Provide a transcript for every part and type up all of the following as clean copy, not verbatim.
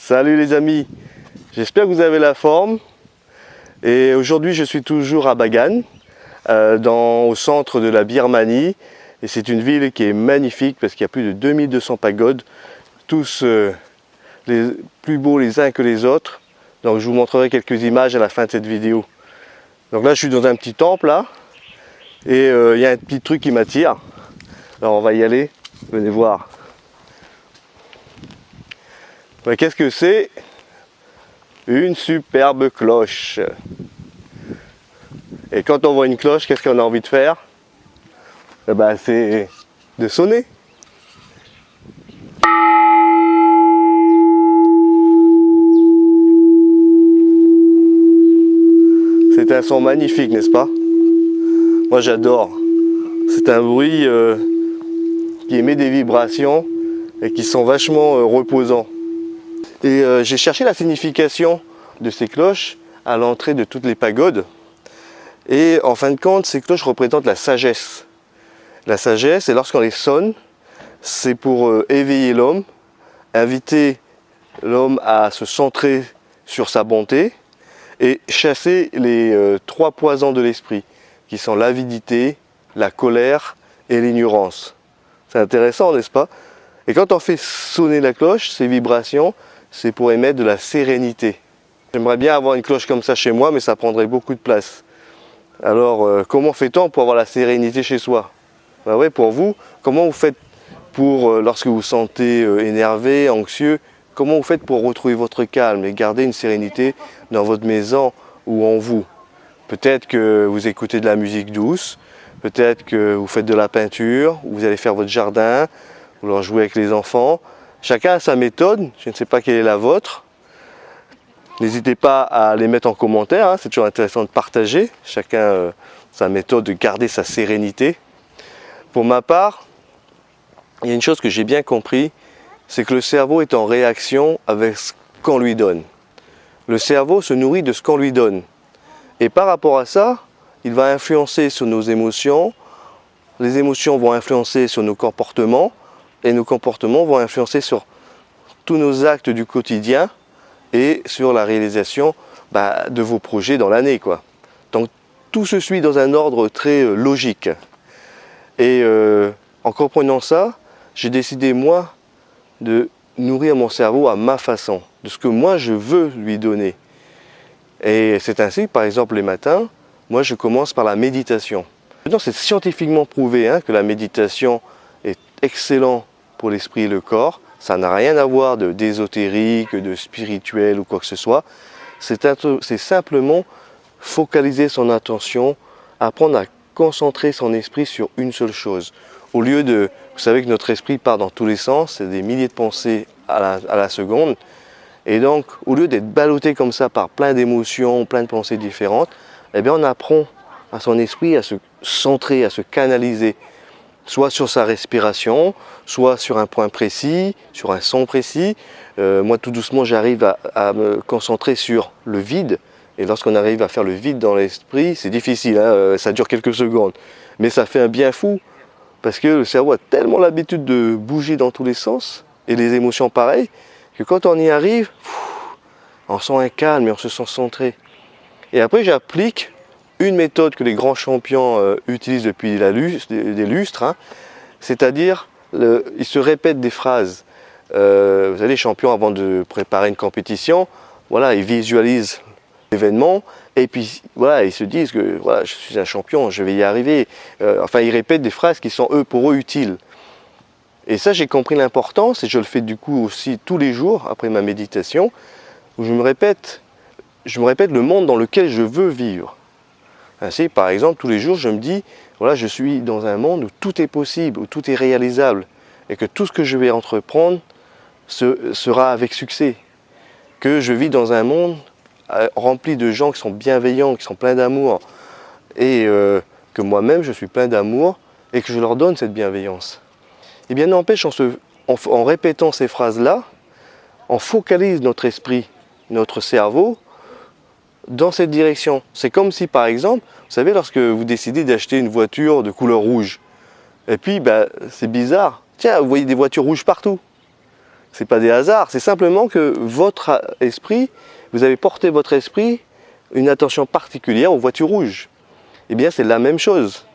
Salut les amis, j'espère que vous avez la forme. Et aujourd'hui je suis toujours à Bagan, au centre de la Birmanie. Et c'est une ville qui est magnifique parce qu'il y a plus de 2200 pagodes, tous les plus beaux les uns que les autres. Donc je vous montrerai quelques images à la fin de cette vidéo. Donc là je suis dans un petit temple là, et il y a un petit truc qui m'attire. Alors on va y aller, venez voir. Ouais, qu'est-ce que c'est? Une superbe cloche. Et quand on voit une cloche, qu'est-ce qu'on a envie de faire? Eh ben, c'est de sonner. C'est un son magnifique, n'est-ce pas? Moi j'adore. C'est un bruit qui émet des vibrations et qui sont vachement reposants. Et j'ai cherché la signification de ces cloches à l'entrée de toutes les pagodes. Et en fin de compte, ces cloches représentent la sagesse. La sagesse, et lorsqu'on les sonne, c'est pour éveiller l'homme, inviter l'homme à se centrer sur sa bonté et chasser les trois poisons de l'esprit, qui sont l'avidité, la colère et l'ignorance. C'est intéressant, n'est-ce pas? Et quand on fait sonner la cloche, ces vibrations, c'est pour émettre de la sérénité. J'aimerais bien avoir une cloche comme ça chez moi, mais ça prendrait beaucoup de place. Alors, comment fait-on pour avoir la sérénité chez soi? Ben ouais, pour vous, comment vous faites pour, lorsque vous vous sentez énervé, anxieux, comment vous faites pour retrouver votre calme et garder une sérénité dans votre maison ou en vous? Peut-être que vous écoutez de la musique douce, peut-être que vous faites de la peinture, ou vous allez faire votre jardin, ou alors jouer avec les enfants. Chacun a sa méthode, je ne sais pas quelle est la vôtre. N'hésitez pas à les mettre en commentaire, hein, c'est toujours intéressant de partager. Chacun sa méthode de garder sa sérénité. Pour ma part, il y a une chose que j'ai bien compris, c'est que le cerveau est en réaction avec ce qu'on lui donne. Le cerveau se nourrit de ce qu'on lui donne. Et par rapport à ça, il va influencer sur nos émotions, les émotions vont influencer sur nos comportements, et nos comportements vont influencer sur tous nos actes du quotidien et sur la réalisation de vos projets dans l'année, quoi. Donc tout se suit dans un ordre très logique. Et en comprenant ça, j'ai décidé moi de nourrir mon cerveau à ma façon, de ce que moi je veux lui donner. Et c'est ainsi, par exemple, les matins, moi je commence par la méditation. Maintenant, c'est scientifiquement prouvé que la méditation est excellente pour l'esprit et le corps. Ça n'a rien à voir d'ésotérique, de spirituel ou quoi que ce soit. C'est simplement focaliser son attention, apprendre à concentrer son esprit sur une seule chose. Au lieu de, vous savez que notre esprit part dans tous les sens, c'est des milliers de pensées à la seconde. Et donc, au lieu d'être ballotté comme ça par plein d'émotions, plein de pensées différentes, eh bien on apprend à son esprit à se centrer, à se canaliser, soit sur sa respiration, soit sur un point précis, sur un son précis. Moi, tout doucement, j'arrive à me concentrer sur le vide. Et lorsqu'on arrive à faire le vide dans l'esprit, c'est difficile, ça dure quelques secondes. Mais ça fait un bien fou, parce que le cerveau a tellement l'habitude de bouger dans tous les sens, et les émotions pareilles, que quand on y arrive, on sent un calme et on se sent centré. Et après, j'applique une méthode que les grands champions utilisent depuis des lustres, c'est-à-dire, ils se répètent des phrases. Vous savez, les champions, avant de préparer une compétition, voilà, ils visualisent l'événement, et puis voilà, ils se disent que voilà, je suis un champion, je vais y arriver. Enfin, ils répètent des phrases qui sont pour eux utiles. Et ça, j'ai compris l'importance, et je le fais du coup aussi tous les jours après ma méditation, où je me répète le monde dans lequel je veux vivre. Ainsi, par exemple, tous les jours, je me dis, voilà, je suis dans un monde où tout est possible, où tout est réalisable, et que tout ce que je vais entreprendre sera avec succès. Que je vis dans un monde rempli de gens qui sont bienveillants, qui sont pleins d'amour, et que moi-même, je suis plein d'amour, et que je leur donne cette bienveillance. Et bien n'empêche, en répétant ces phrases-là, on focalise notre esprit, notre cerveau, dans cette direction. C'est comme si, par exemple, vous savez, lorsque vous décidez d'acheter une voiture de couleur rouge, et puis, c'est bizarre. Tiens, vous voyez des voitures rouges partout. c'est pas des hasards, c'est simplement que votre esprit, vous avez porté votre esprit une attention particulière aux voitures rouges. Eh bien, c'est la même chose.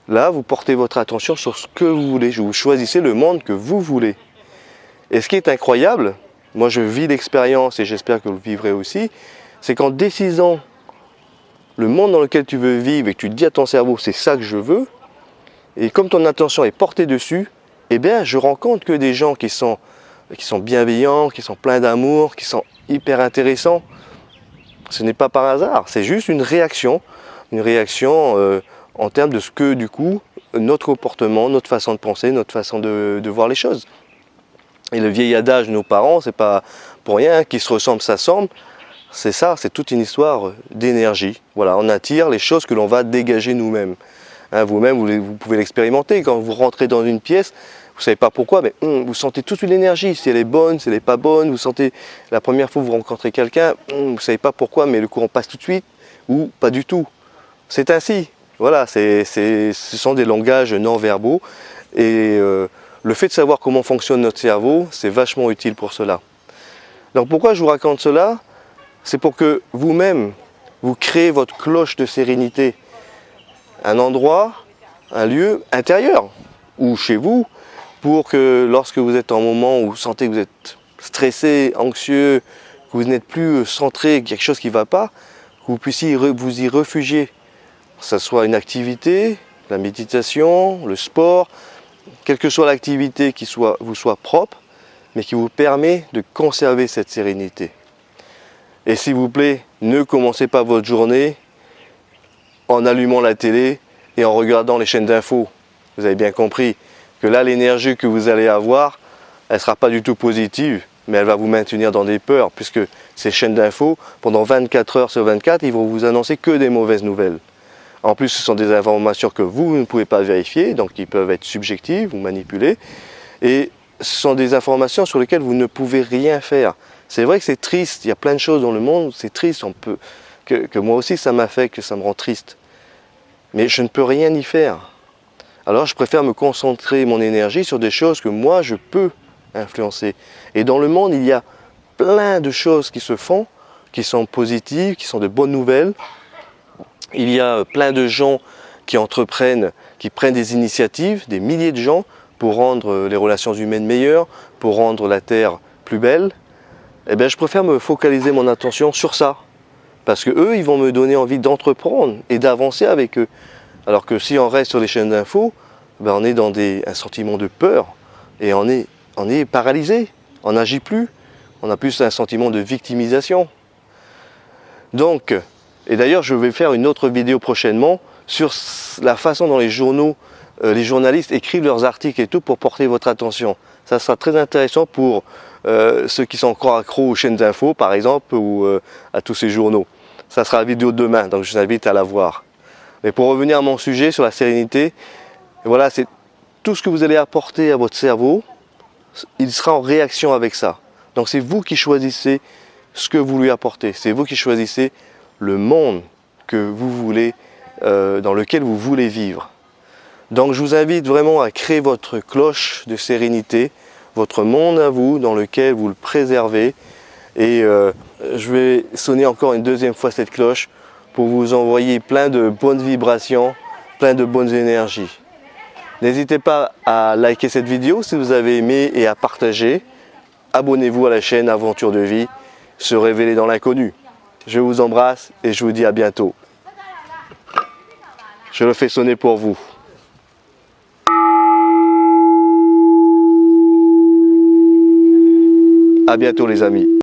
Là, vous portez votre attention sur ce que vous voulez. Vous choisissez le monde que vous voulez. Et ce qui est incroyable, moi je vis l'expérience et j'espère que vous le vivrez aussi, c'est qu'en décidant le monde dans lequel tu veux vivre et que tu dis à ton cerveau c'est ça que je veux, et comme ton attention est portée dessus, eh bien je rencontre que des gens qui sont bienveillants, qui sont pleins d'amour, qui sont hyper intéressants. Ce n'est pas par hasard, c'est juste une réaction en termes de ce que du coup notre comportement, notre façon de penser, notre façon de voir les choses. Et le vieil adage de nos parents, c'est pas pour rien, qui se ressemble s'assemble, c'est ça, c'est toute une histoire d'énergie. Voilà, on attire les choses que l'on va dégager nous-mêmes. Hein, vous-même, vous pouvez l'expérimenter. Quand vous rentrez dans une pièce, vous ne savez pas pourquoi, mais vous sentez toute une énergie. Si elle est bonne, si elle n'est pas bonne, vous sentez la première fois que vous rencontrez quelqu'un, vous ne savez pas pourquoi, mais le courant passe tout de suite ou pas du tout. C'est ainsi. Voilà, ce sont des langages non-verbaux et le fait de savoir comment fonctionne notre cerveau, c'est vachement utile pour cela. Donc pourquoi je vous raconte cela? C'est pour que vous-même, vous créez votre cloche de sérénité. Un endroit, un lieu intérieur, ou chez vous, pour que lorsque vous êtes en moment où vous sentez que vous êtes stressé, anxieux, que vous n'êtes plus centré, quelque chose qui ne va pas, que vous puissiez vous y réfugier. Que ce soit une activité, la méditation, le sport, quelle que soit l'activité qui vous soit propre, mais qui vous permet de conserver cette sérénité. Et s'il vous plaît, ne commencez pas votre journée en allumant la télé et en regardant les chaînes d'infos. Vous avez bien compris que là, l'énergie que vous allez avoir, elle ne sera pas du tout positive, mais elle va vous maintenir dans des peurs, puisque ces chaînes d'infos, pendant 24 heures sur 24, ils vont vous annoncer que des mauvaises nouvelles. En plus, ce sont des informations que vous ne pouvez pas vérifier, donc qui peuvent être subjectives ou manipulées. Et ce sont des informations sur lesquelles vous ne pouvez rien faire. C'est vrai que c'est triste, il y a plein de choses dans le monde, c'est triste, que moi aussi ça m'affecte, que ça me rend triste. Mais je ne peux rien y faire. Alors je préfère me concentrer mon énergie sur des choses que moi je peux influencer. Et dans le monde, il y a plein de choses qui se font, qui sont positives, qui sont de bonnes nouvelles. Il y a plein de gens qui entreprennent, qui prennent des initiatives, des milliers de gens, pour rendre les relations humaines meilleures, pour rendre la Terre plus belle. Eh bien, je préfère me focaliser mon attention sur ça. Parce que eux, ils vont me donner envie d'entreprendre et d'avancer avec eux. Alors que si on reste sur les chaînes d'infos, ben on est dans un sentiment de peur et on est paralysé, on n'agit plus. On a plus un sentiment de victimisation. Donc, et d'ailleurs, je vais faire une autre vidéo prochainement sur la façon dont les journaux, les journalistes écrivent leurs articles et tout pour porter votre attention. Ça sera très intéressant pour ceux qui sont encore accros aux chaînes d'infos, par exemple, ou à tous ces journaux. Ça sera la vidéo de demain, donc je vous invite à la voir. Mais pour revenir à mon sujet sur la sérénité, voilà, c'est tout ce que vous allez apporter à votre cerveau, il sera en réaction avec ça. Donc c'est vous qui choisissez ce que vous lui apportez. C'est vous qui choisissez le monde que vous voulez, dans lequel vous voulez vivre. Donc je vous invite vraiment à créer votre cloche de sérénité, votre monde à vous, dans lequel vous le préservez. Et je vais sonner encore une deuxième fois cette cloche pour vous envoyer plein de bonnes vibrations, plein de bonnes énergies. N'hésitez pas à liker cette vidéo si vous avez aimé et à partager. Abonnez-vous à la chaîne Aventure de Vie, se révéler dans l'inconnu. Je vous embrasse et je vous dis à bientôt. Je le fais sonner pour vous. À bientôt les amis.